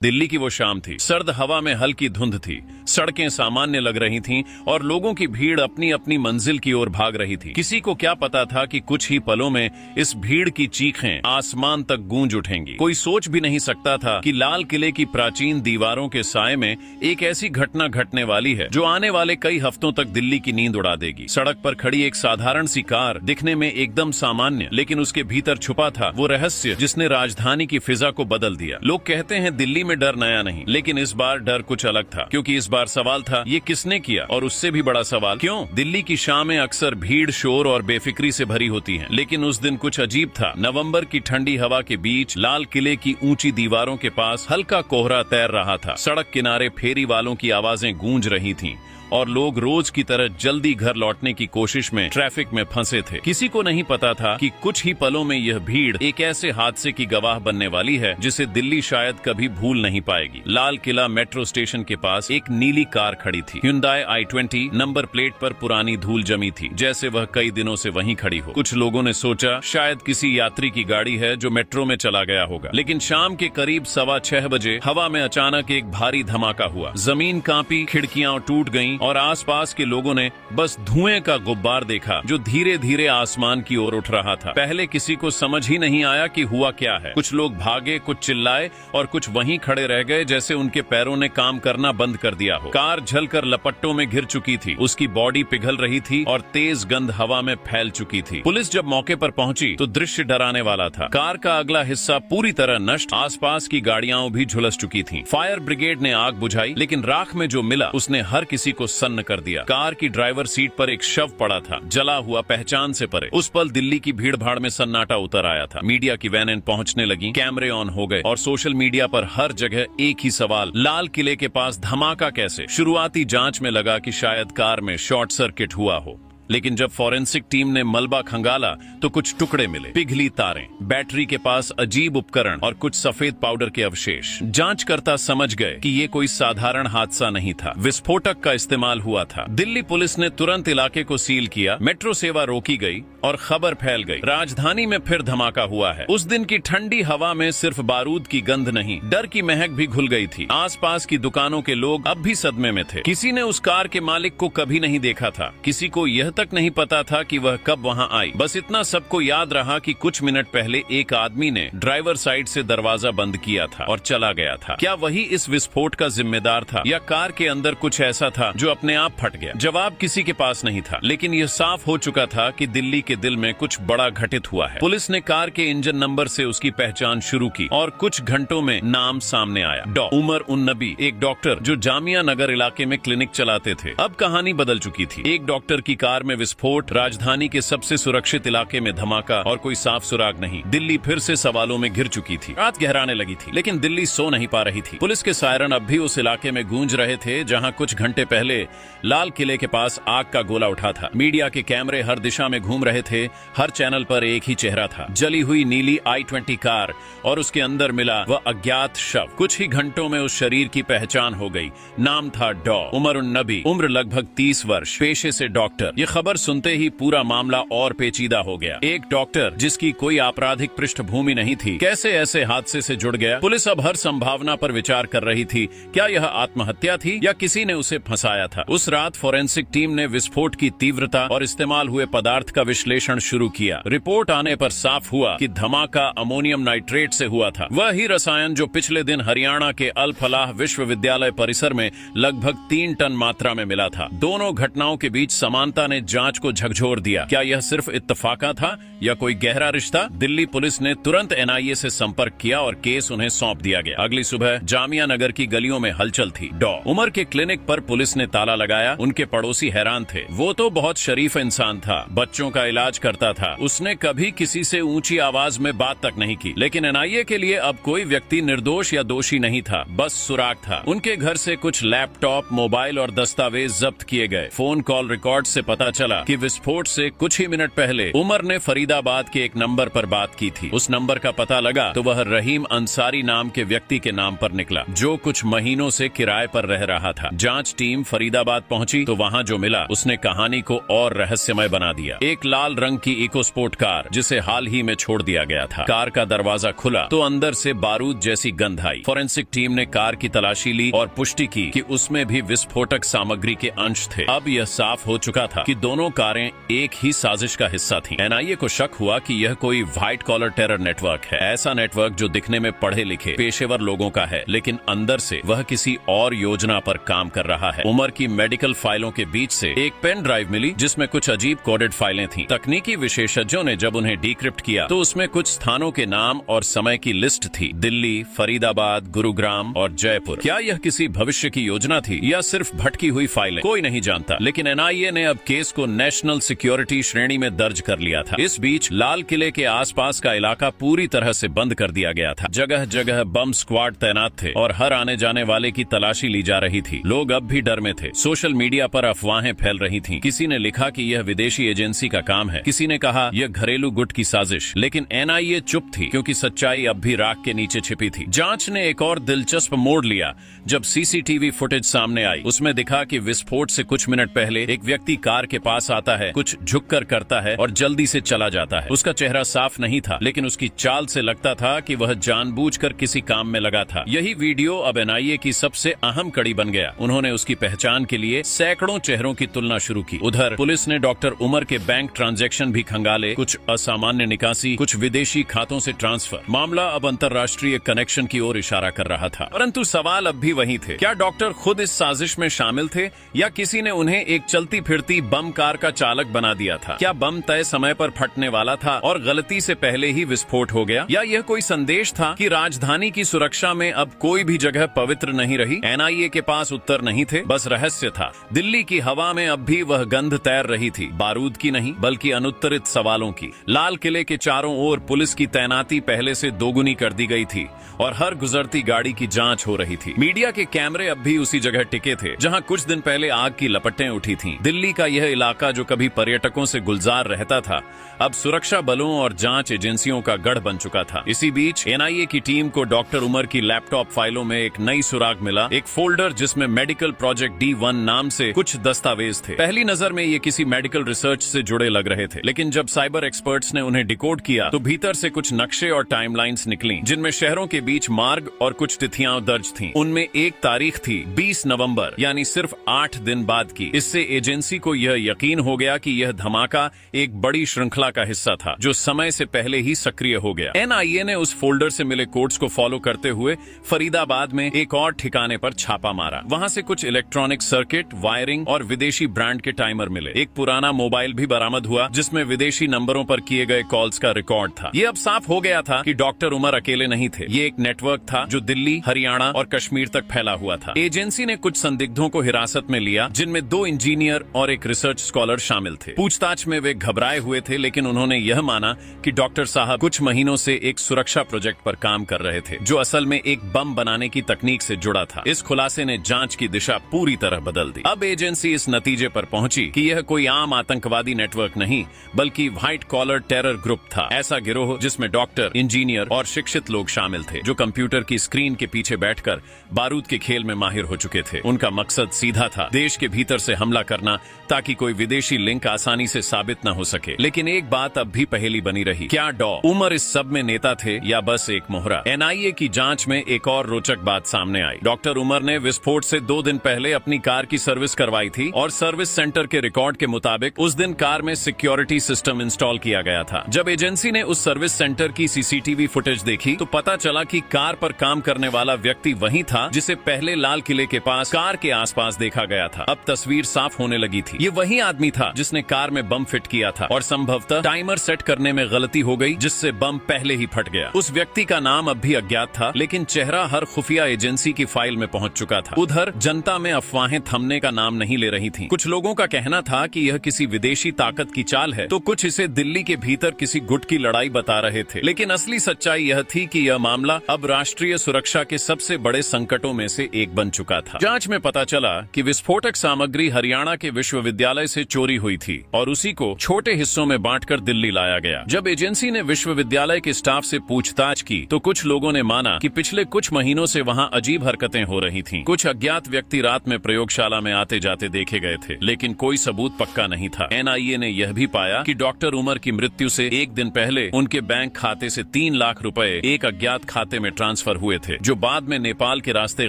दिल्ली की वो शाम थी। सर्द हवा में हल्की धुंध थी, सड़कें सामान्य लग रही थीं और लोगों की भीड़ अपनी अपनी मंजिल की ओर भाग रही थी। किसी को क्या पता था कि कुछ ही पलों में इस भीड़ की चीखें आसमान तक गूंज उठेंगी। कोई सोच भी नहीं सकता था कि लाल किले की प्राचीन दीवारों के साए में एक ऐसी घटना घटने वाली है जो आने वाले कई हफ्तों तक दिल्ली की नींद उड़ा देगी। सड़क पर खड़ी एक साधारण सी कार, दिखने में एकदम सामान्य, लेकिन उसके भीतर छुपा था वो रहस्य जिसने राजधानी की फिजा को बदल दिया। लोग कहते हैं दिल्ली में डर नया नहीं, लेकिन इस बार डर कुछ अलग था, क्योंकि इस बार सवाल था ये किसने किया, और उससे भी बड़ा सवाल क्यों। दिल्ली की शामें अक्सर भीड़, शोर और बेफिक्री से भरी होती हैं, लेकिन उस दिन कुछ अजीब था। नवंबर की ठंडी हवा के बीच लाल किले की ऊंची दीवारों के पास हल्का कोहरा तैर रहा था। सड़क किनारे फेरी वालों की आवाजें गूंज रही थीं और लोग रोज की तरह जल्दी घर लौटने की कोशिश में ट्रैफिक में फंसे थे। किसी को नहीं पता था कि कुछ ही पलों में यह भीड़ एक ऐसे हादसे की गवाह बनने वाली है जिसे दिल्ली शायद कभी भूल नहीं पाएगी। लाल किला मेट्रो स्टेशन के पास एक नीली कार खड़ी थी। Hyundai i20 नंबर प्लेट पर पुरानी धूल जमी थी, जैसे वह कई दिनों से वहीं खड़ी हो। कुछ लोगों ने सोचा शायद किसी यात्री की गाड़ी है जो मेट्रो में चला गया होगा, लेकिन शाम के करीब 6:15 बजे हवा में अचानक एक भारी धमाका हुआ। जमीन कांपी, खिड़कियां टूट गईं और आसपास के लोगों ने बस धुएं का गुब्बार देखा जो धीरे धीरे आसमान की ओर उठ रहा था। पहले किसी को समझ ही नहीं आया कि हुआ क्या है। कुछ लोग भागे, कुछ चिल्लाए और कुछ वहीं खड़े रह गए जैसे उनके पैरों ने काम करना बंद कर दिया हो। कार जलकर लपट्टों में घिर चुकी थी, उसकी बॉडी पिघल रही थी और तेज गंध हवा में फैल चुकी थी। पुलिस जब मौके पर पहुंची तो दृश्य डराने वाला था। कार का अगला हिस्सा पूरी तरह नष्ट, आसपास की गाड़ियां भी झुलस चुकी थीं। फायर ब्रिगेड ने आग बुझाई, लेकिन राख में जो मिला उसने हर किसी को सन्न कर दिया। कार की ड्राइवर सीट पर एक शव पड़ा था, जला हुआ, पहचान से परे। उस पल दिल्ली की भीड़ भाड़ में सन्नाटा उतर आया था। मीडिया की वैनें पहुंचने लगी, कैमरे ऑन हो गए और सोशल मीडिया पर हर जगह एक ही सवाल, लाल किले के पास धमाका कैसे। शुरुआती जांच में लगा कि शायद कार में शॉर्ट सर्किट हुआ हो, लेकिन जब फॉरेंसिक टीम ने मलबा खंगाला तो कुछ टुकड़े मिले, पिघली तारें, बैटरी के पास अजीब उपकरण और कुछ सफेद पाउडर के अवशेष। जांचकर्ता समझ गए कि ये कोई साधारण हादसा नहीं था, विस्फोटक का इस्तेमाल हुआ था। दिल्ली पुलिस ने तुरंत इलाके को सील किया, मेट्रो सेवा रोकी गई और खबर फैल गई, राजधानी में फिर धमाका हुआ है। उस दिन की ठंडी हवा में सिर्फ बारूद की गंध नहीं, डर की महक भी घुल गई थी। आसपास की दुकानों के लोग अब भी सदमे में थे। किसी ने उस कार के मालिक को कभी नहीं देखा था, किसी को यह तक नहीं पता था कि वह कब वहां आई। बस इतना सबको याद रहा कि कुछ मिनट पहले एक आदमी ने ड्राइवर साइड से दरवाजा बंद किया था और चला गया था। क्या वही इस विस्फोट का जिम्मेदार था, या कार के अंदर कुछ ऐसा था जो अपने आप फट गया? जवाब किसी के पास नहीं था, लेकिन यह साफ हो चुका था कि दिल्ली के दिल में कुछ बड़ा घटित हुआ है। पुलिस ने कार के इंजन नंबर से उसकी पहचान शुरू की और कुछ घंटों में नाम सामने आया। उमर उन नबी, एक डॉक्टर जो जामिया नगर इलाके में क्लिनिक चलाते थे। अब कहानी बदल चुकी थी। एक डॉक्टर की कार में विस्फोट, राजधानी के सबसे सुरक्षित इलाके में धमाका और कोई साफ सुराग नहीं। दिल्ली फिर से सवालों में घिर चुकी थी। रात गहराने लगी थी, लेकिन दिल्ली सो नहीं पा रही थी। पुलिस के सायरन अब भी उस इलाके में गूंज रहे थे जहां कुछ घंटे पहले लाल किले के पास आग का गोला उठा था। मीडिया के कैमरे हर दिशा में घूम रहे थे, हर चैनल पर एक ही चेहरा था, जली हुई नीली i20 कार और उसके अंदर मिला वह अज्ञात शव। कुछ ही घंटों में उस शरीर की पहचान हो गई। नाम था उमर उन नबी, उम्र लगभग 30 वर्ष, पेशे से डॉक्टर। ये खबर सुनते ही पूरा मामला और पेचीदा हो गया। एक डॉक्टर जिसकी कोई आपराधिक पृष्ठभूमि नहीं थी, कैसे ऐसे हादसे से जुड़ गया? पुलिस अब हर संभावना पर विचार कर रही थी। क्या यह आत्महत्या थी या किसी ने उसे फंसाया था? उस रात फोरेंसिक टीम ने विस्फोट की तीव्रता और इस्तेमाल हुए पदार्थ का विश्लेषण शुरू किया। रिपोर्ट आने पर साफ हुआ कि धमाका अमोनियम नाइट्रेट से हुआ था, वही रसायन जो पिछले दिन हरियाणा के अल फलाह विश्वविद्यालय परिसर में लगभग 3 टन मात्रा में मिला था। दोनों घटनाओं के बीच समानता ने जांच को झकझोर दिया। क्या यह सिर्फ इत्तफाका था या कोई गहरा रिश्ता? दिल्ली पुलिस ने तुरंत NIA से संपर्क किया और केस उन्हें सौंप दिया गया। अगली सुबह जामिया नगर की गलियों में हलचल थी। उमर के क्लिनिक पर पुलिस ने ताला लगाया। उनके पड़ोसी हैरान थे। वो तो बहुत शरीफ इंसान था, बच्चों का इलाज करता था, उसने कभी किसी से ऊंची आवाज में बात तक नहीं की। लेकिन NIA के लिए अब कोई व्यक्ति निर्दोष या दोषी नहीं था, बस सुराग था। उनके घर से कुछ लैपटॉप, मोबाइल और दस्तावेज जब्त किए गए। फोन कॉल रिकॉर्ड से पता चला कि विस्फोट से कुछ ही मिनट पहले उमर ने फरीदाबाद फरीदाबाद के एक नंबर पर बात की थी। उस नंबर का पता लगा तो वह रहीम अंसारी नाम के व्यक्ति के नाम पर निकला, जो कुछ महीनों से किराए पर रह रहा था। जांच टीम फरीदाबाद पहुंची तो वहां जो मिला उसने कहानी को और रहस्यमय बना दिया। एक लाल रंग की इको स्पोर्ट कार जिसे हाल ही में छोड़ दिया गया था। कार का दरवाजा खुला तो अंदर से बारूद जैसी गंध आई। फोरेंसिक टीम ने कार की तलाशी ली और पुष्टि की कि उसमें भी विस्फोटक सामग्री के अंश थे। अब यह साफ हो चुका था कि दोनों कारें एक ही साजिश का हिस्सा थीं। एनआईए को शक हुआ कि यह कोई व्हाइट कॉलर टेरर नेटवर्क है, ऐसा नेटवर्क जो दिखने में पढ़े लिखे पेशेवर लोगों का है, लेकिन अंदर से वह किसी और योजना पर काम कर रहा है। उमर की मेडिकल फाइलों के बीच से एक पेन ड्राइव मिली जिसमें कुछ अजीब कोडेड फाइलें थीं। तकनीकी विशेषज्ञों ने जब उन्हें डिक्रिप्ट किया तो उसमें कुछ स्थानों के नाम और समय की लिस्ट थी। दिल्ली, फरीदाबाद, गुरुग्राम और जयपुर। क्या यह किसी भविष्य की योजना थी या सिर्फ भटकी हुई फाइलें? कोई नहीं जानता, लेकिन एनआईए ने अब केस को नेशनल सिक्योरिटी श्रेणी में दर्ज कर लिया था। इस बीच लाल किले के आसपास का इलाका पूरी तरह से बंद कर दिया गया था। जगह जगह बम स्क्वाड तैनात थे और हर आने जाने वाले की तलाशी ली जा रही थी। लोग अब भी डर में थे। सोशल मीडिया पर अफवाहें फैल रही थीं। किसी ने लिखा कि यह विदेशी एजेंसी का काम है, किसी ने कहा यह घरेलू गुट की साजिश। लेकिन एनआईए चुप थी क्योंकि सच्चाई अब भी राख के नीचे छिपी थी। जांच ने एक और दिलचस्प मोड़ लिया जब सीसीटीवी फुटेज सामने आई। उसमें दिखा कि विस्फोट से कुछ मिनट पहले एक व्यक्ति कार के पास आता है, कुछ झुककर करता है और जल्दी से चला जाता है। उसका चेहरा साफ नहीं था, लेकिन उसकी चाल से लगता था कि वह जानबूझकर किसी काम में लगा था। यही वीडियो अब एनआईए की सबसे अहम कड़ी बन गया। उन्होंने उसकी पहचान के लिए सैकड़ों चेहरों की तुलना शुरू की। उधर पुलिस ने डॉक्टर उमर के बैंक ट्रांजैक्शन भी खंगाले, कुछ असामान्य निकासी, कुछ विदेशी खातों से ट्रांसफर। मामला अब अंतर्राष्ट्रीय कनेक्शन की ओर इशारा कर रहा था। परंतु सवाल अब भी वही थे। क्या डॉक्टर खुद इस साजिश में शामिल थे या किसी ने उन्हें एक चलती फिरती बम कार का चालक बना दिया था? क्या बम तय समय पर फटने वाला था और गलती से पहले ही विस्फोट हो गया? या यह कोई संदेश था कि राजधानी की सुरक्षा में अब कोई भी जगह पवित्र नहीं रही? एनआईए के पास उत्तर नहीं थे, बस रहस्य था। दिल्ली की हवा में अब भी वह गंध तैर रही थी, बारूद की नहीं बल्कि अनुत्तरित सवालों की। लाल किले के चारों ओर पुलिस की तैनाती पहले से दोगुनी कर दी गई थी और हर गुजरती गाड़ी की जांच हो रही थी। मीडिया के कैमरे अब भी उसी जगह टिके थे जहां कुछ दिन पहले आग की लपटें उठी थीं। दिल्ली का यह इलाका जो कभी पर्यटकों से गुलजार रहता था, अब सुरक्षा बलों और जांच एजेंसियों का गढ़ बन चुका था। इसी बीच एनआईए की टीम को डॉक्टर उमर की लैपटॉप फाइलों में एक नई सुराग मिला, एक फोल्डर जिसमें मेडिकल प्रोजेक्ट D1 नाम से कुछ दस्तावेज थे। पहली नजर में ये किसी मेडिकल रिसर्च से जुड़े लग रहे थे, लेकिन जब साइबर एक्सपर्ट्स ने उन्हें डिकोड किया तो भीतर से कुछ नक्शे और टाइमलाइंस निकली, जिनमें शहरों के बीच मार्ग और कुछ तिथियां दर्ज थीं। उनमें एक तारीख थी 20 नवंबर, यानी सिर्फ 8 दिन बाद की। इससे एजेंसी को यह यकीन हो गया कि यह धमाका एक बड़ी श्रृंखला का हिस्सा था जो समय से पहले ही सक्रिय हो गया। एनआईए ने उस फोल्डर से मिले कोड्स को फॉलो करते हुए फरीदाबाद में एक और ठिकाने पर छापा मारा। वहां से कुछ इलेक्ट्रॉनिक सर्किट, वायरिंग और विदेशी ब्रांड के टाइमर मिले। एक पुराना मोबाइल भी बरामद हुआ जिसमें विदेशी नंबरों पर किए गए कॉल्स का रिकॉर्ड था। ये अब साफ हो गया था कि डॉक्टर उमर अकेले नहीं थे। ये एक नेटवर्क था जो दिल्ली, हरियाणा और कश्मीर तक फैला हुआ था। एजेंसी ने कुछ संदिग्धों को हिरासत में लिया, जिनमें 2 इंजीनियर और एक रिसर्च स्कॉलर शामिल थे। पूछताछ में वे घबराए हुए थे, लेकिन उन्होंने यह माना कि डॉक्टर साहब कुछ महीनों से एक सुरक्षा प्रोजेक्ट पर काम कर रहे थे जो असल में एक बम बनाने की तकनीक से जुड़ा था। इस खुलासे ने जांच की दिशा पूरी तरह बदल दी। अब एजेंसी इस नतीजे पर पहुंची कि यह कोई आम आतंकवादी नेटवर्क नहीं बल्कि व्हाइट कॉलर टेरर ग्रुप था। ऐसा गिरोह जिसमें डॉक्टर, इंजीनियर और शिक्षित लोग शामिल थे जो कंप्यूटर की स्क्रीन के पीछे बैठकर बारूद के खेल में माहिर हो चुके थे। उनका मकसद सीधा था, देश के भीतर से हमला करना ताकि कोई विदेशी लिंक आसानी से साबित न हो सके। लेकिन एक बात अब भी पहेली बनी रही, क्या उमर इस सब में नेता थे या बस एक मोहरा? एनआईए की जांच में एक और रोचक बात सामने आई। डॉक्टर उमर ने विस्फोट से 2 दिन पहले अपनी कार की सर्विस करवाई थी और सर्विस सेंटर के रिकॉर्ड के मुताबिक उस दिन कार में सिक्योरिटी सिस्टम इंस्टॉल किया गया था। जब एजेंसी ने उस सर्विस सेंटर की सीसीटीवी फुटेज देखी तो पता चला कि कार पर काम करने वाला व्यक्ति वही था जिसे पहले लाल किले के पास कार के आसपास देखा गया था। अब तस्वीर साफ होने लगी थी। ये वही आदमी था जिसने कार में बम फिट किया था और संभवतः टाइमर सेट करने में गलती हो गई जिससे बम पहले ही फट गया। उस व्यक्ति का नाम अब भी अज्ञात था, लेकिन चेहरा हर खुफिया एजेंसी की फाइल में पहुंच चुका था। उधर जनता में अफवाहें थमने का नाम नहीं ले रही थीं। कुछ लोगों का कहना था कि यह किसी विदेशी ताकत की चाल है, तो कुछ इसे दिल्ली के भीतर किसी गुट की लड़ाई बता रहे थे। लेकिन असली सच्चाई यह थी कि यह मामला अब राष्ट्रीय सुरक्षा के सबसे बड़े संकटों में से एक बन चुका था। जांच में पता चला कि विस्फोटक सामग्री हरियाणा के विश्वविद्यालय से चोरी हुई थी और उसी को छोटे हिस्सों में बांटकर लेकर दिल्ली लाया गया। जब एजेंसी ने विश्वविद्यालय के स्टाफ से पूछताछ की तो कुछ लोगों ने माना कि पिछले कुछ महीनों से वहां अजीब हरकतें हो रही थीं। कुछ अज्ञात व्यक्ति रात में प्रयोगशाला में आते जाते देखे गए थे, लेकिन कोई सबूत पक्का नहीं था। एनआईए ने यह भी पाया कि डॉक्टर उमर की मृत्यु से एक दिन पहले उनके बैंक खाते से 3 लाख रुपए एक अज्ञात खाते में ट्रांसफर हुए थे, जो बाद में नेपाल के रास्ते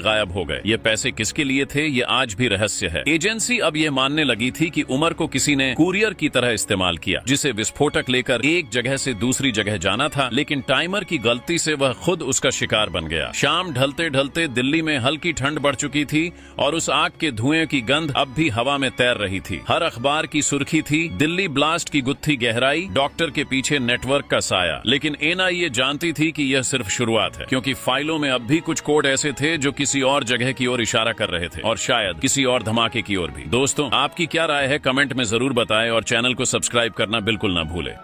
गायब हो गए। ये पैसे किसके लिए थे, ये आज भी रहस्य है। एजेंसी अब ये मानने लगी थी कि उमर को किसी ने कुरियर की तरह इस्तेमाल किया, जिसे विस्फोटक लेकर एक जगह से दूसरी जगह जाना था, लेकिन टाइमर की गलती से वह खुद उसका शिकार बन गया। शाम ढलते ढलते दिल्ली में हल्की ठंड बढ़ चुकी थी और उस आग के धुएं की गंध अब भी हवा में तैर रही थी। हर अखबार की सुर्खी थी, दिल्ली ब्लास्ट की गुत्थी गहराई, डॉक्टर के पीछे नेटवर्क का साया। लेकिन एनआईए जानती थी कि यह सिर्फ शुरुआत है, क्योंकि फाइलों में अब भी कुछ कोड ऐसे थे जो किसी और जगह की ओर इशारा कर रहे थे, और शायद किसी और धमाके की ओर भी। दोस्तों, आपकी क्या राय है, कमेंट में जरूर बताएं और चैनल को सब्सक्राइब करना बिल्कुल ना भूलें।